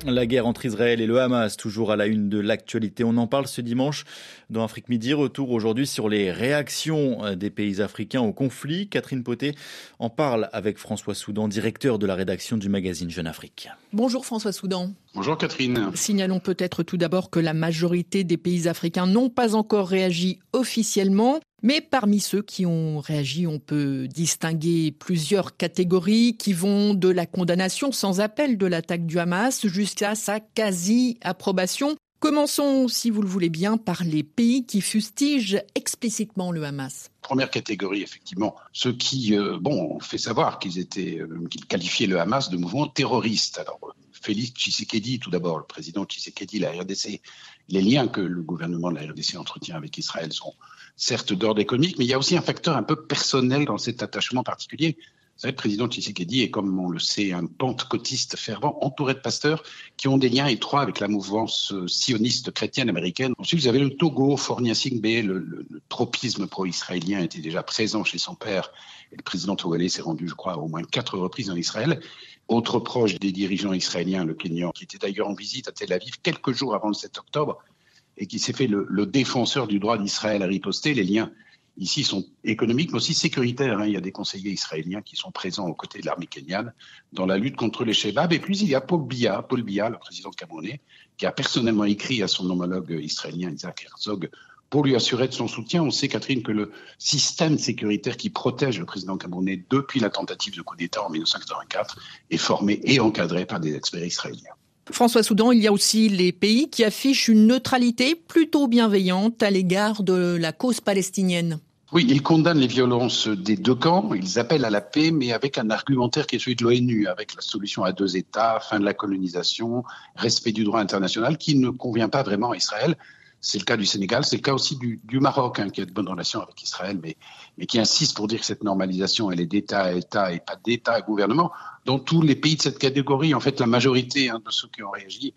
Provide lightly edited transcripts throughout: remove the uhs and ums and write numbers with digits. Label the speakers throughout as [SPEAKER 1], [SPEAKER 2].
[SPEAKER 1] La guerre entre Israël et le Hamas, toujours à la une de l'actualité. On en parle ce dimanche dans Afrique Midi. Retour aujourd'hui sur les réactions des pays africains au conflit. Catherine Potet en parle avec François Soudan, directeur de la rédaction du magazine Jeune Afrique.
[SPEAKER 2] Bonjour François Soudan.
[SPEAKER 3] Bonjour Catherine.
[SPEAKER 2] Signalons peut-être tout d'abord que la majorité des pays africains n'ont pas encore réagi officiellement. Mais parmi ceux qui ont réagi, on peut distinguer plusieurs catégories qui vont de la condamnation sans appel de l'attaque du Hamas jusqu'à sa quasi-approbation. Commençons, si vous le voulez bien, par les pays qui fustigent explicitement le Hamas.
[SPEAKER 3] Première catégorie, effectivement, ceux qui ont fait savoir qu'ils qualifiaient le Hamas de mouvement terroriste. Alors, Félix Tshisekedi, tout d'abord, le président Tshisekedi, la RDC, les liens que le gouvernement de la RDC entretient avec Israël sont certes d'ordre économique, mais il y a aussi un facteur un peu personnel dans cet attachement particulier. Vous savez, le président Tshisekedi est, comme on le sait, un pentecôtiste fervent, entouré de pasteurs qui ont des liens étroits avec la mouvance sioniste chrétienne américaine. Ensuite, vous avez le Togo, Faure Gnassingbé, le tropisme pro-israélien était déjà présent chez son père. Et le président togolais s'est rendu, je crois, au moins 4 reprises en Israël. Autre proche des dirigeants israéliens, le Kenyan, qui était d'ailleurs en visite à Tel Aviv quelques jours avant le 7 octobre, et qui s'est fait le défenseur du droit d'Israël à riposter. Les liens ici sont économiques, mais aussi sécuritaires. Il y a des conseillers israéliens qui sont présents aux côtés de l'armée kenyane dans la lutte contre les Shebabs. Et puis il y a Paul Biya, le président camerounais, qui a personnellement écrit à son homologue israélien Isaac Herzog pour lui assurer de son soutien. On sait, Catherine, que le système sécuritaire qui protège le président camerounais depuis la tentative de coup d'État en 1984 est formé et encadré par des experts israéliens.
[SPEAKER 2] François Soudan, il y a aussi les pays qui affichent une neutralité plutôt bienveillante à l'égard de la cause palestinienne.
[SPEAKER 3] Oui, ils condamnent les violences des deux camps, ils appellent à la paix, mais avec un argumentaire qui est celui de l'ONU, avec la solution à 2 États, fin de la colonisation, respect du droit international, qui ne convient pas vraiment à Israël. C'est le cas du Sénégal, c'est le cas aussi du Maroc, qui a de bonnes relations avec Israël, mais qui insiste pour dire que cette normalisation, elle est d'État à État et pas d'État à gouvernement. Dans tous les pays de cette catégorie, en fait, la majorité de ceux qui ont réagi,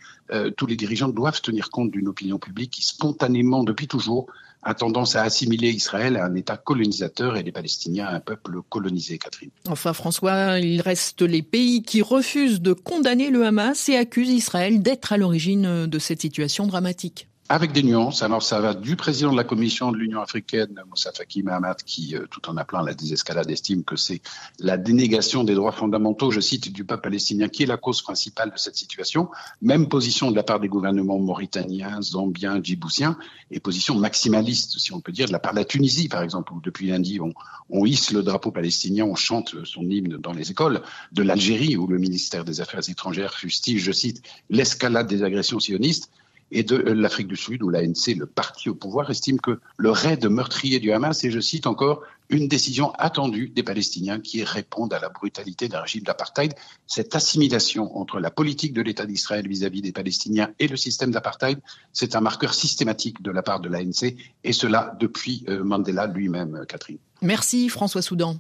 [SPEAKER 3] tous les dirigeants doivent tenir compte d'une opinion publique qui, spontanément, depuis toujours, a tendance à assimiler Israël à un État colonisateur et les Palestiniens à un peuple colonisé, Catherine.
[SPEAKER 2] Enfin, François, il reste les pays qui refusent de condamner le Hamas et accusent Israël d'être à l'origine de cette situation dramatique.
[SPEAKER 3] Avec des nuances. Alors, ça va du président de la Commission de l'Union africaine, Moussa Faki Mahamat, qui, tout en appelant à la désescalade, estime que c'est la dénégation des droits fondamentaux, je cite, du peuple palestinien, qui est la cause principale de cette situation. Même position de la part des gouvernements mauritaniens, zambiens, djiboutiens, et position maximaliste, si on peut dire, de la part de la Tunisie, par exemple, où depuis lundi, on hisse le drapeau palestinien, on chante son hymne dans les écoles, de l'Algérie, où le ministère des Affaires étrangères fustige, je cite, l'escalade des agressions sionistes, et de l'Afrique du Sud, où l'ANC, le parti au pouvoir, estime que le raid meurtrier du Hamas est, je cite encore, une décision attendue des Palestiniens qui répondent à la brutalité d'un régime d'apartheid. Cette assimilation entre la politique de l'État d'Israël vis-à-vis des Palestiniens et le système d'apartheid, c'est un marqueur systématique de la part de l'ANC, et cela depuis Mandela lui-même, Catherine.
[SPEAKER 2] Merci François Soudan.